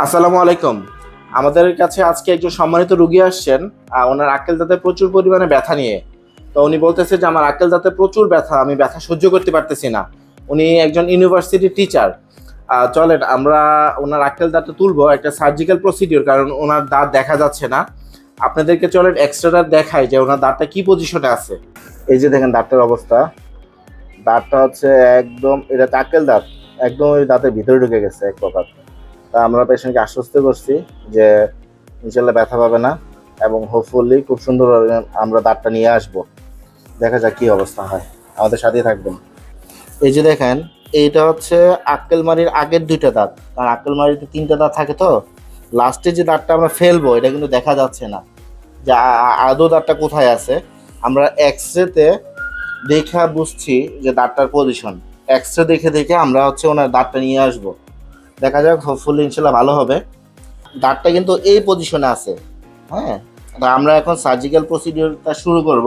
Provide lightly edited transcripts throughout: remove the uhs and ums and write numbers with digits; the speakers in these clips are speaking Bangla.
আসসালামু আলাইকুম। আমাদের কাছে আজকে একজন সম্মানিত রোগী আসছেন। ওনার আক্কেল দাঁতে প্রচুর পরিমাণে ব্যথা নিয়ে। তো উনি বলতেছে যে আমার আক্কেল দাঁতে প্রচুর ব্যথা, আমি ব্যথা সহ্য করতে পারতেছি না। উনি একজন ইউনিভার্সিটি টিচার। চলেন আমরা ওনার আক্কেল দাঁতটা তুলবো, একটা সার্জিক্যাল প্রসিডিওর, কারণ ওনার দাঁত দেখা যাচ্ছে না। আপনাদেরকে চলেন এক্সট্রাটা দেখাই যে ওনার দাঁতটা কি পজিশনে আছে। এই যে দেখেন দাঁতটার অবস্থা। দাঁতটা হচ্ছে একদম, এটা আক্কেল দাঁত একদম ওই দাঁতের ভিতরে ঢুকে গেছে এক প্রকার। তা আমরা পেশেন্টকে আশ্বস্ত করছি যে ইনশাল্লাহ ব্যথা পাবে না এবং হোপফুলি খুব সুন্দরভাবে আমরা দাঁতটা নিয়ে আসবো। দেখা যাক কি অবস্থা হয়, আমাদের সাথেই থাকবেন। এই যে দেখেন, এইটা হচ্ছে আক্কেলমারির আগের দুইটা দাঁত, কারণ আক্কেলমারিতে তিনটা দাঁত থাকে। তো লাস্টে যে দাঁতটা আমরা ফেলবো এটা কিন্তু দেখা যাচ্ছে না যে আদৌ দাঁতটা কোথায় আছে। আমরা এক্সরেতে দেখা বুঝছি যে দাঁতটার পজিশন। এক্সরে দেখে দেখে আমরা হচ্ছে ওনার দাঁতটা নিয়ে আসবো। দেখা যাক, হোপফুলি ইনশাল্লাহ ভালো হবে। দাঁতটা কিন্তু এই পজিশনে আছে। হ্যাঁ, তা আমরা এখন সার্জিক্যাল প্রসিডিওরটা শুরু করব।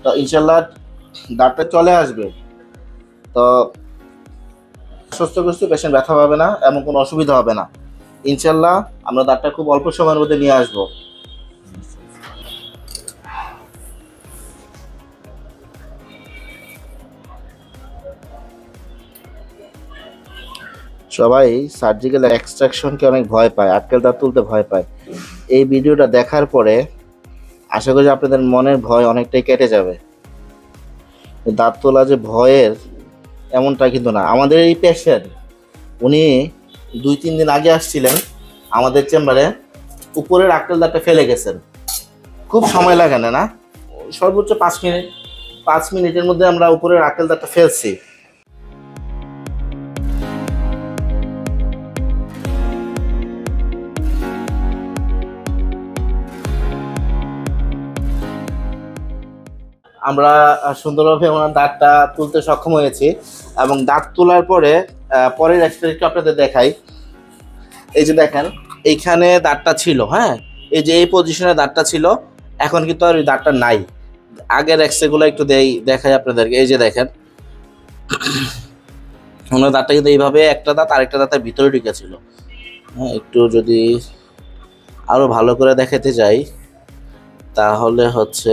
তো ইনশাল্লাহ দাঁতটা চলে আসবে। তো সুস্থ করছি, পেশেন্ট ব্যথা পাবে না এবং কোনো অসুবিধা হবে না। ইনশাল্লাহ আমরা দাঁতটা খুব অল্প সময়ের মধ্যে নিয়ে আসবো। সবাই সার্জিক্যাল এক্সট্রাকশনকে অনেক ভয় পায়, আক্কেল দাঁত তুলতে ভয় পায়। এই ভিডিওটা দেখার পরে আশা করি আপনাদের মনের ভয় অনেকটাই কেটে যাবে। দাঁত তোলা যে ভয়ের এমনটা কিন্তু না। আমাদের এই পেশেন্ট, উনি 2-3 দিন আগে আসছিলেন আমাদের চেম্বারে, উপরের আক্কেল দাঁতটা ফেলে গেছেন। খুব সময় লাগে না, না সর্বোচ্চ 5 মিনিট, 5 মিনিটের মধ্যে আমরা উপরের আক্কেল দাঁতটা ফেলছি। আমরা সুন্দরভাবে ওনার দাঁতটা তুলতে সক্ষম হয়েছি এবং দাঁত তোলার পরে পরের এক্সপেরিমেন্টটা আপনাদের দেখাই। এই যে দেখেন, এইখানে দাঁতটা ছিল, হ্যাঁ, এই যে এই পজিশনে দাঁতটা ছিল, এখন কিন্তু আর ওই দাঁতটা নাই। আগের এক্সরেগুলো একটু দেখাই আপনাদেরকে। এই যে দেখেন, ওনার দাঁতটা কিন্তু এইভাবে একটা দাঁত আরেকটা দাঁতের ভিতরে ঢুকেছিল। হ্যাঁ, একটু যদি আরো ভালো করে দেখাতে যাই তাহলে হচ্ছে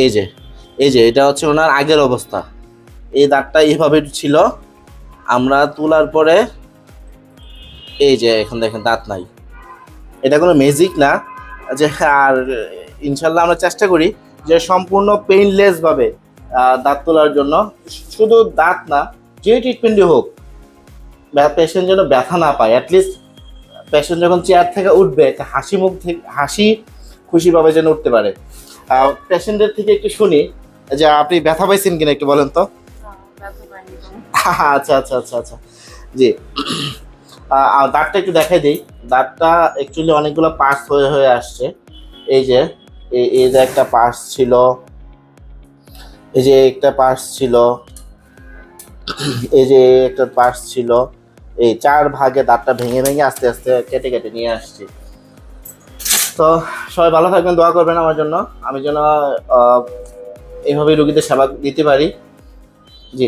এই যে এটা হচ্ছে ওনার আগের অবস্থা। এই দাঁতটা এইভাবে ছিল, আমরা তোলার পরে এই যে এখন দেখেন দাঁত নাই। এটা কোনো ম্যাজিক না যে, আর ইনশাল্লাহ আমরা চেষ্টা করি যে সম্পূর্ণ পেইনলেস ভাবে দাঁত তোলার জন্য। শুধু দাঁত না, যে ট্রিটমেন্টই হোক, পেশেন্ট যেন ব্যথা না পায়। অ্যাটলিস্ট পেশেন্ট যখন চেয়ার থেকে উঠবে একটা হাসি মুখ থেকে, হাসি খুশিভাবে যেন উঠতে পারে। পেশেন্টের থেকে একটু শুনি যে আপনি ব্যথা পাইছেন কিনা, একটু বলেন তো। আচ্ছা আচ্ছা আচ্ছা আচ্ছা, জি। দাঁতটা একটু দেখাই দিই। দাঁতটা অ্যাকচুয়ালি অনেকগুলো পার্টস হয়ে হয়ে আসছে। এই যে এই যে একটা পার্টস ছিল, এই যে একটা পার্টস ছিল, এই যে একটা পার্টস ছিল। এই 4 ভাগে দাঁতটা ভেঙে ভেঙে আস্তে আস্তে কেটে কেটে নিয়ে আসছি। তো সবাই ভালো থাকবেন, দোয়া করবেন আমার জন্য, আমি যেন এইভাবে রোগীদের সেবা দিতে পারি। জি।